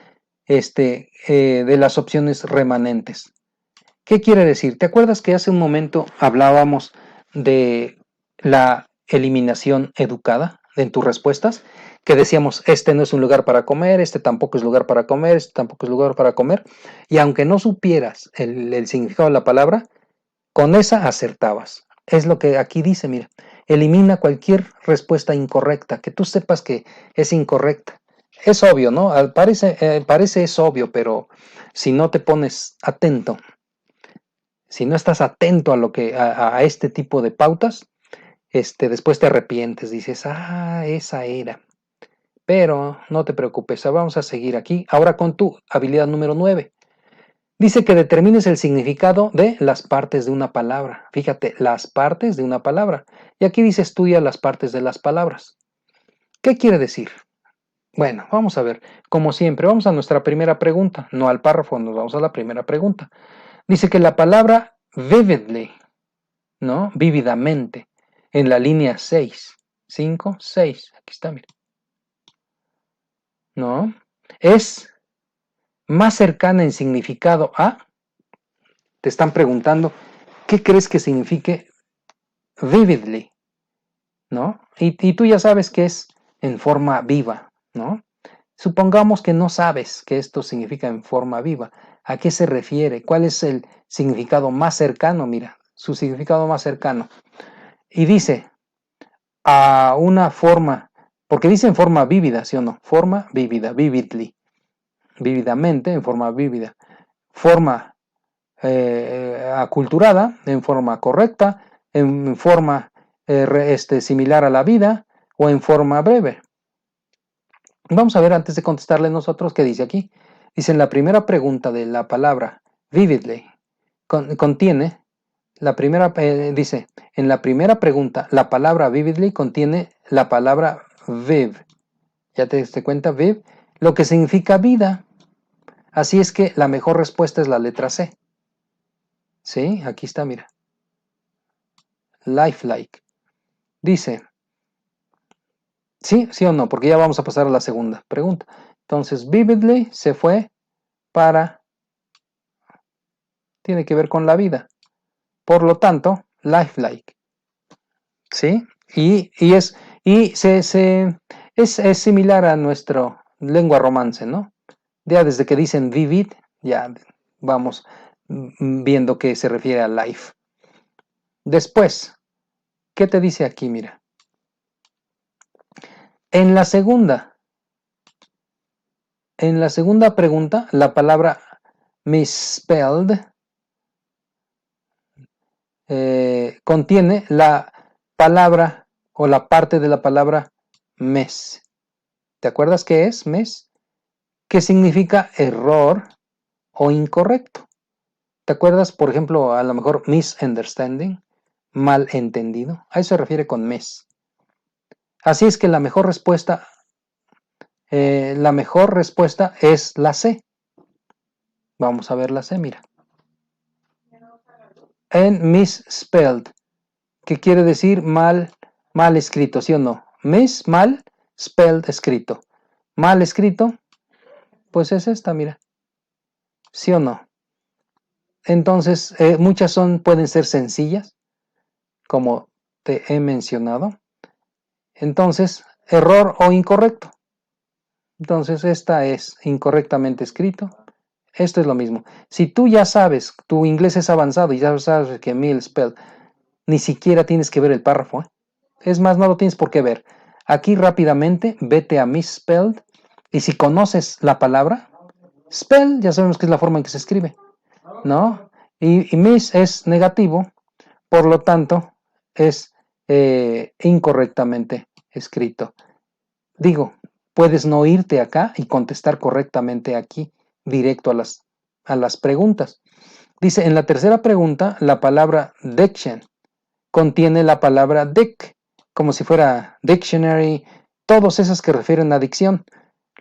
de las opciones remanentes. ¿Qué quiere decir? ¿Te acuerdas que hace un momento hablábamos de la eliminación educada en tus respuestas? Que decíamos, este no es un lugar para comer, este tampoco es lugar para comer, este tampoco es lugar para comer. Y aunque no supieras el significado de la palabra, con esa acertabas. es lo que aquí dice, mira. Elimina cualquier respuesta incorrecta, que tú sepas que es incorrecta. Es obvio, ¿no? Parece es obvio, pero si no te pones atento, si no estás atento a lo que a este tipo de pautas, después te arrepientes, dices, esa era. Pero no te preocupes, vamos a seguir aquí. Ahora con tu habilidad número 9. Dice que determines el significado de las partes de una palabra. Fíjate, las partes de una palabra. Y aquí dice estudia las partes de las palabras. ¿Qué quiere decir? Bueno, vamos a ver. Como siempre, vamos a nuestra primera pregunta. No al párrafo, nos vamos a la primera pregunta. Dice que la palabra vividly, ¿no? Vívidamente, en la línea 6. 5, 6. Aquí está, mira. ¿No? Es más cercana en significado a, te están preguntando, ¿qué crees que signifique vividly? ¿No? Y tú ya sabes que es en forma viva, ¿no? Supongamos que no sabes que esto significa en forma viva. ¿A qué se refiere? ¿Cuál es el significado más cercano? Mira, su significado más cercano. Y dice, a una forma, porque dice en forma vívida, ¿sí o no? Forma vívida, vividly, vívidamente, en forma vívida. Forma aculturada, en forma correcta, en forma similar a la vida o en forma breve. Vamos a ver antes de contestarle nosotros qué dice aquí. Dice en la primera pregunta de la palabra vividly, contiene, dice, en la primera pregunta, la palabra vividly contiene la palabra viv. ¿Ya te diste cuenta? Viv, lo que significa vida. Así es que la mejor respuesta es la letra C. ¿Sí? Aquí está, mira. Lifelike. Dice, ¿sí? ¿Sí o no? Porque ya vamos a pasar a la segunda pregunta. Entonces, vividly se fue para, tiene que ver con la vida. Por lo tanto, lifelike. ¿Sí? Es similar a nuestro lengua romance, ¿no? Ya desde que dicen vivid, ya vamos viendo que se refiere a life. Después, ¿qué te dice aquí? Mira. En la segunda pregunta, la palabra misspelled contiene la palabra o la parte de la palabra mes. ¿Te acuerdas qué es mes? ¿Qué significa error o incorrecto? ¿Te acuerdas, por ejemplo, a lo mejor misunderstanding, malentendido? A eso se refiere con mes. Así es que la mejor respuesta es la C. Vamos a ver la C, mira. En misspelled, que quiere decir mal escrito, ¿sí o no? Mal, spelled, escrito. Mal escrito, pues es esta, mira. ¿Sí o no? Entonces, muchas pueden ser sencillas, como te he mencionado. Entonces, error o incorrecto. Entonces, esta es incorrectamente escrito. Esto es lo mismo. Si tú ya sabes, tu inglés es avanzado y ya sabes que misspelled, ni siquiera tienes que ver el párrafo. Es más, no lo tienes por qué ver. Aquí rápidamente vete a misspelled y si conoces la palabra, spell, ya sabemos que es la forma en que se escribe, ¿no? Y miss es negativo, por lo tanto, es incorrectamente escrito. Digo, puedes no irte acá y contestar correctamente aquí, directo a las preguntas. Dice, en la tercera pregunta, la palabra diction contiene la palabra dic, como si fuera dictionary, todas esas que refieren a dicción,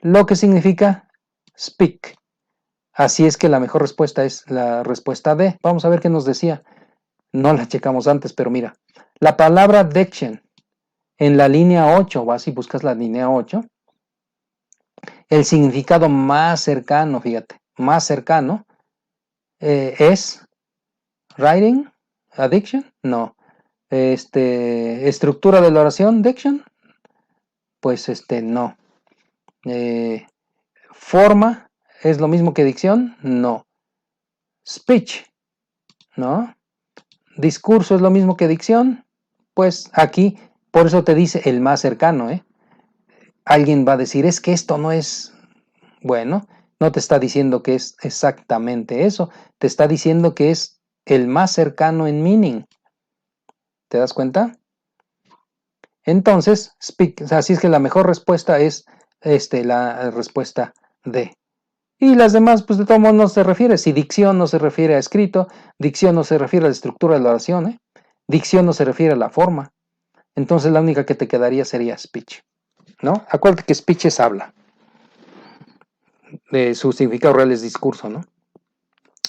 lo que significa speak. Así es que la mejor respuesta es la respuesta D. Vamos a ver qué nos decía. No la checamos antes, pero mira. La palabra diction en la línea 8, vas y buscas la línea 8, el significado más cercano, fíjate, más cercano es writing, addiction, no. Estructura de la oración, diction, pues no. Forma es lo mismo que dicción, no. Speech, ¿no? ¿Discurso es lo mismo que dicción? Pues aquí, por eso te dice el más cercano, ¿eh? Alguien va a decir, es que esto no es, bueno, no te está diciendo que es exactamente eso, te está diciendo que es el más cercano en meaning. ¿Te das cuenta? Entonces, speak, así es que la mejor respuesta es la respuesta D. Y las demás, pues de todo modo no se refiere. Si dicción no se refiere a escrito, dicción no se refiere a la estructura de la oración, ¿eh? Dicción no se refiere a la forma. Entonces la única que te quedaría sería speech, ¿no? Acuérdate que speech es habla. Su significado real es discurso, ¿no?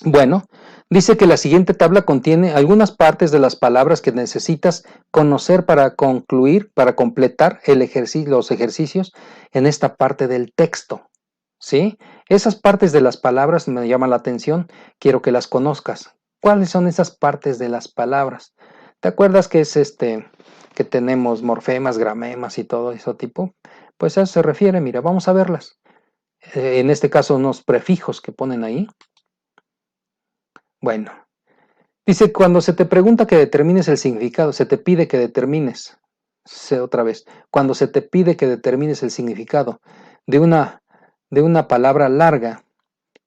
Bueno, dice que la siguiente tabla contiene algunas partes de las palabras que necesitas conocer para concluir, para completar los ejercicios en esta parte del texto, ¿sí? Esas partes de las palabras me llaman la atención, quiero que las conozcas. ¿Cuáles son esas partes de las palabras? ¿Te acuerdas que es que tenemos morfemas, gramemas y todo ese tipo? Pues a eso se refiere, mira, vamos a verlas. En este caso, unos prefijos que ponen ahí. Bueno, dice, cuando se te pregunta que determines el significado, se te pide que determines, otra vez, cuando se te pide que determines el significado de una palabra larga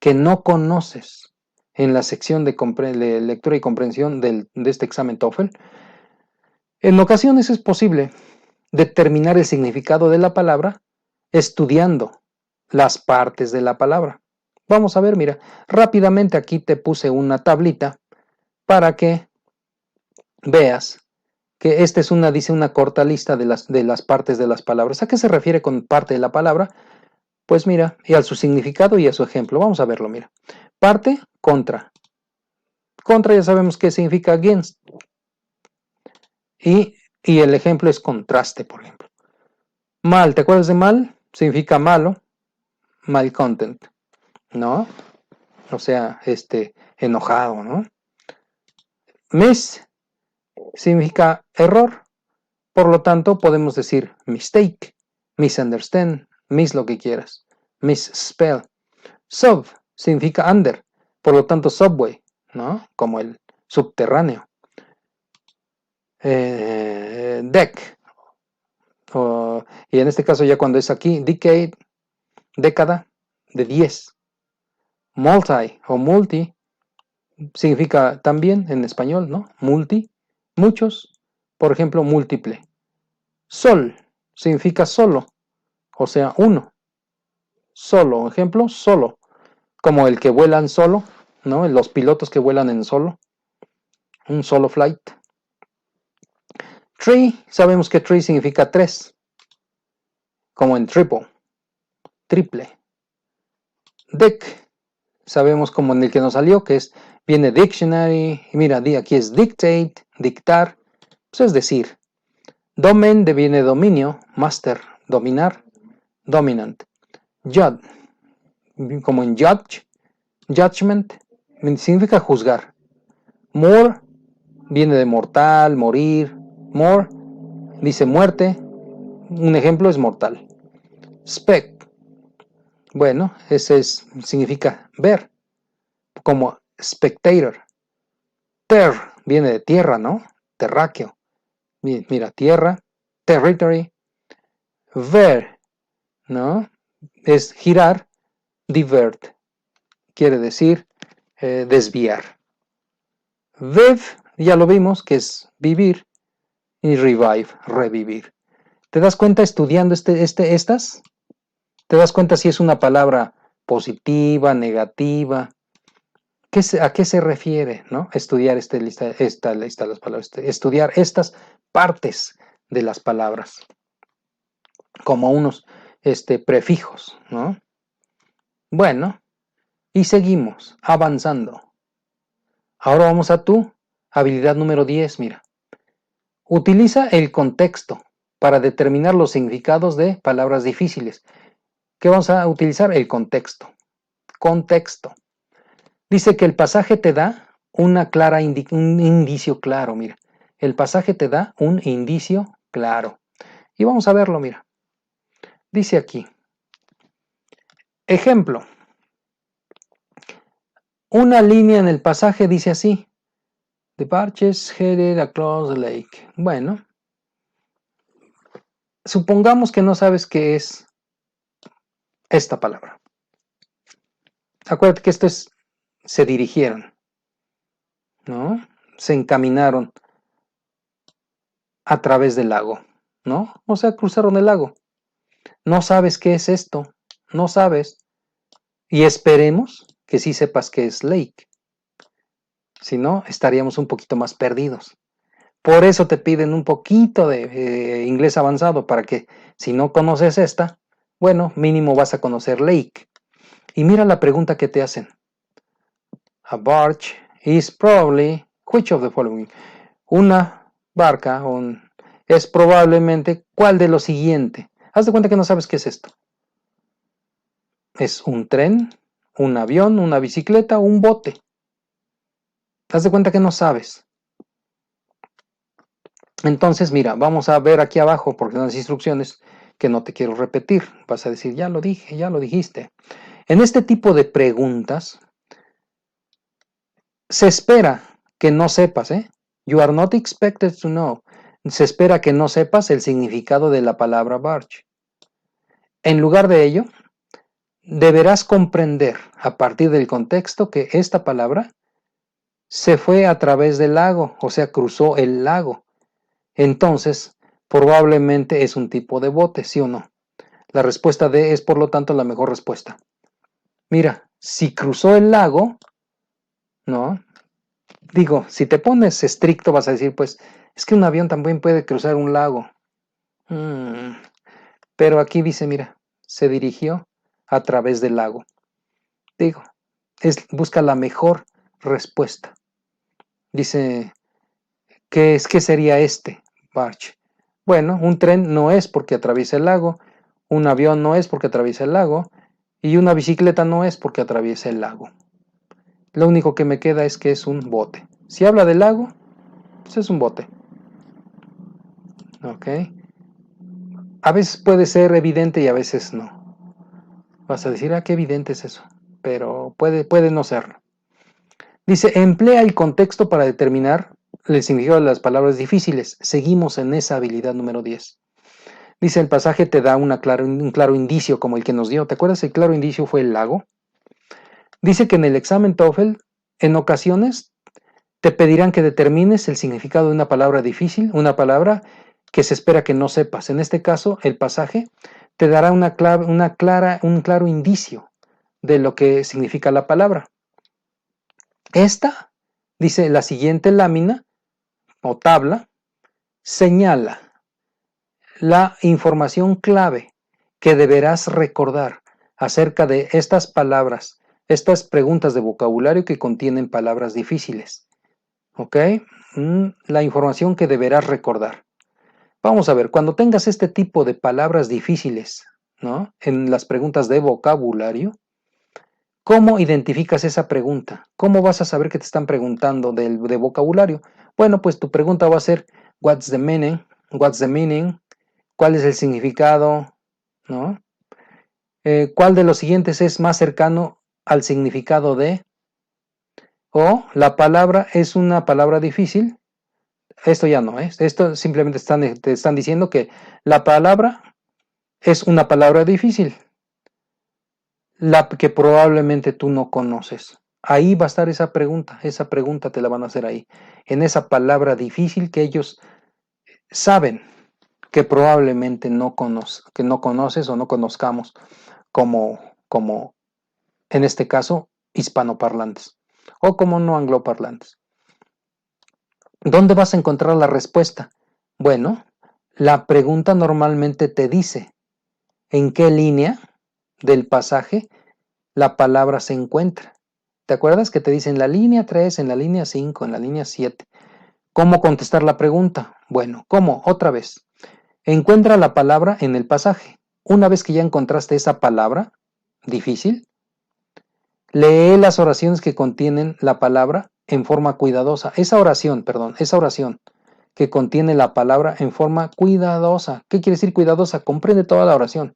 que no conoces en la sección de lectura y comprensión de este examen TOEFL, en ocasiones es posible determinar el significado de la palabra estudiando las partes de la palabra. Vamos a ver, mira, rápidamente aquí te puse una tablita para que veas que esta es dice una corta lista de las partes de las palabras. ¿A qué se refiere con parte de la palabra? Pues mira, y a su significado y a su ejemplo. Vamos a verlo, mira. Parte, contra. Contra ya sabemos qué significa against. Y el ejemplo es contraste, por ejemplo. Mal, ¿te acuerdas de mal? Significa malo, mal content, ¿no? O sea, enojado, ¿no? Miss significa error. Por lo tanto, podemos decir mistake, misunderstand, miss lo que quieras, misspell. Sub significa under, por lo tanto subway, ¿no? Como el subterráneo. Deck, y en este caso ya cuando es aquí, decade, década, de 10. Multi o multi significa también en español, ¿no? Multi, muchos, por ejemplo, múltiple. Sol significa solo, o sea, uno. Solo, ejemplo, solo. Como el que vuelan solo, ¿no? Los pilotos que vuelan en solo. Un solo flight. Tree, sabemos que tree significa tres. Como en triple. Triple. Dick, sabemos como en el que nos salió, que viene dictionary. Y mira, aquí es dictate, dictar. Pues es decir. Domain viene dominio, master, dominar, dominant. Judge, como en judge, judgment, significa juzgar. More viene de mortal, morir. More dice muerte. Un ejemplo es mortal. Spec, bueno, significa ver, como spectator. Ter viene de tierra, ¿no? Terráqueo. Mira, tierra, territory. Ver, ¿no? Es girar, divert, quiere decir desviar. Viv, ya lo vimos, que es vivir, y revive, revivir. ¿Te das cuenta estudiando estas? ¿Te das cuenta si es una palabra positiva, negativa? ¿A qué se refiere, no? Estudiar esta lista de las palabras, estudiar estas partes de las palabras como unos prefijos, ¿no? Bueno, y seguimos avanzando. Ahora vamos a tu habilidad número 10, mira. Utiliza el contexto para determinar los significados de palabras difíciles. ¿Qué vamos a utilizar? El contexto. Contexto. Dice que el pasaje te da un indicio claro, mira. El pasaje te da un indicio claro. Y vamos a verlo, mira. Dice aquí. Ejemplo. Una línea en el pasaje dice así. The barges headed across the lake. Bueno, supongamos que no sabes qué es esta palabra. Acuérdate que esto es, se dirigieron, ¿no? Se encaminaron a través del lago, ¿no? O sea, cruzaron el lago. No sabes qué es esto, no sabes. Y esperemos que sí sepas qué es lake. Si no, estaríamos un poquito más perdidos. Por eso te piden un poquito de inglés avanzado para que si no conoces esta, bueno, mínimo vas a conocer lake. Y mira la pregunta que te hacen. A barge is probably, which of the following? Una barca es probablemente, ¿cuál de lo siguiente? Haz de cuenta que no sabes qué es esto. ¿Es un tren, un avión, una bicicleta o un bote? Haz de cuenta que no sabes. Entonces, mira, vamos a ver aquí abajo, porque son las instrucciones que no te quiero repetir. Vas a decir, ya lo dije, ya lo dijiste. En este tipo de preguntas, se espera que no sepas, ¿eh? You are not expected to know. Se espera que no sepas el significado de la palabra barge. En lugar de ello, deberás comprender a partir del contexto que esta palabra se fue a través del lago, o sea, cruzó el lago. Entonces, probablemente es un tipo de bote, ¿sí o no? La respuesta D es, por lo tanto, la mejor respuesta. Mira, si cruzó el lago, ¿no? Digo, si te pones estricto vas a decir, pues, es que un avión también puede cruzar un lago. Pero aquí dice, mira, se dirigió a través del lago. Digo, busca la mejor respuesta. Dice, ¿qué sería este barge? Bueno, un tren no es porque atraviesa el lago, un avión no es porque atraviesa el lago, y una bicicleta no es porque atraviesa el lago. Lo único que me queda es que es un bote. Si habla del lago, pues es un bote. ¿Ok? A veces puede ser evidente y a veces no. Vas a decir, qué evidente es eso. Pero puede no serlo. Dice, emplea el contexto para determinar el significado de las palabras difíciles. Seguimos en esa habilidad número 10. Dice, el pasaje te da un claro indicio como el que nos dio. ¿Te acuerdas? El claro indicio fue el lago. Dice que en el examen TOEFL, en ocasiones, te pedirán que determines el significado de una palabra difícil, una palabra que se espera que no sepas. En este caso, el pasaje te dará un claro indicio de lo que significa la palabra. Esta, dice, la siguiente lámina o tabla, señala la información clave que deberás recordar acerca de estas palabras, estas preguntas de vocabulario que contienen palabras difíciles. ¿Ok? La información que deberás recordar. Vamos a ver, cuando tengas este tipo de palabras difíciles, ¿no? En las preguntas de vocabulario, ¿cómo identificas esa pregunta? ¿Cómo vas a saber que te están preguntando de vocabulario? Bueno, pues tu pregunta va a ser, what's the meaning? What's the meaning? ¿Cuál es el significado? ¿No? ¿Cuál de los siguientes es más cercano al significado de? O la palabra es una palabra difícil. Esto ya no es. Esto simplemente te están diciendo que la palabra es una palabra difícil. La que probablemente tú no conoces. Ahí va a estar esa pregunta te la van a hacer ahí, en esa palabra difícil que ellos saben que probablemente no conoces o no conozcamos como en este caso hispanoparlantes o como no angloparlantes. ¿Dónde vas a encontrar la respuesta? Bueno, la pregunta normalmente te dice en qué línea del pasaje la palabra se encuentra. ¿Te acuerdas que te dicen en la línea 3, en la línea 5, en la línea 7? ¿Cómo contestar la pregunta? Bueno, ¿cómo? Otra vez. Encuentra la palabra en el pasaje. Una vez que ya encontraste esa palabra difícil, lee las oraciones que contienen la palabra en forma cuidadosa. Esa oración que contiene la palabra en forma cuidadosa. ¿Qué quiere decir cuidadosa? Comprende toda la oración.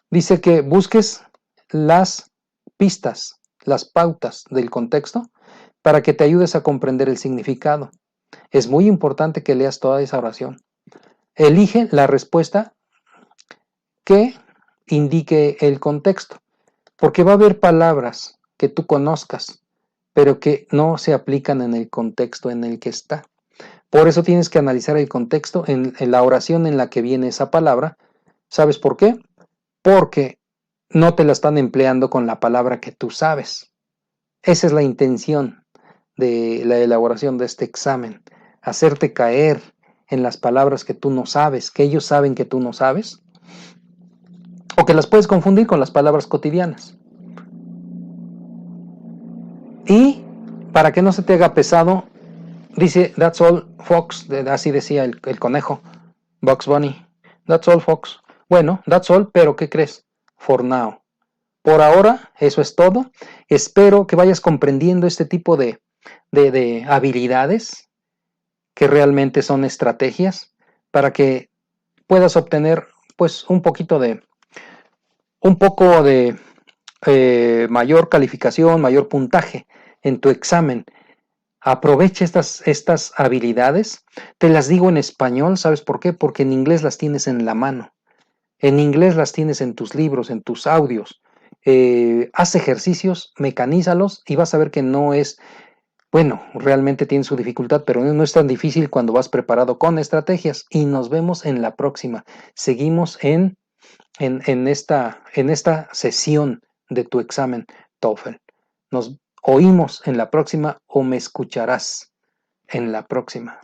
Dice que busques las pistas, las pautas del contexto para que te ayudes a comprender el significado. Es muy importante que leas toda esa oración. Elige la respuesta que indique el contexto, porque va a haber palabras que tú conozcas, pero que no se aplican en el contexto en el que está. Por eso tienes que analizar el contexto en la oración en la que viene esa palabra. ¿Sabes por qué? Porque no te la están empleando con la palabra que tú sabes. Esa es la intención de la elaboración de este examen, hacerte caer en las palabras que tú no sabes, que ellos saben que tú no sabes, o que las puedes confundir con las palabras cotidianas. Y para que no se te haga pesado, dice, that's all, Fox, así decía el conejo, Bugs Bunny, that's all, Fox. Bueno, that's all, pero ¿qué crees? For now. Por ahora, eso es todo. Espero que vayas comprendiendo este tipo de habilidades que realmente son estrategias para que puedas obtener pues un poco de mayor calificación, mayor puntaje en tu examen. Aprovecha estas habilidades. Te las digo en español, ¿sabes por qué? Porque en inglés las tienes en la mano. En inglés las tienes en tus libros, en tus audios. Haz ejercicios, mecanízalos y vas a ver que no es, bueno, realmente tiene su dificultad, pero no es tan difícil cuando vas preparado con estrategias. Y nos vemos en la próxima. Seguimos en esta sesión de tu examen TOEFL. Nos oímos en la próxima o me escucharás en la próxima.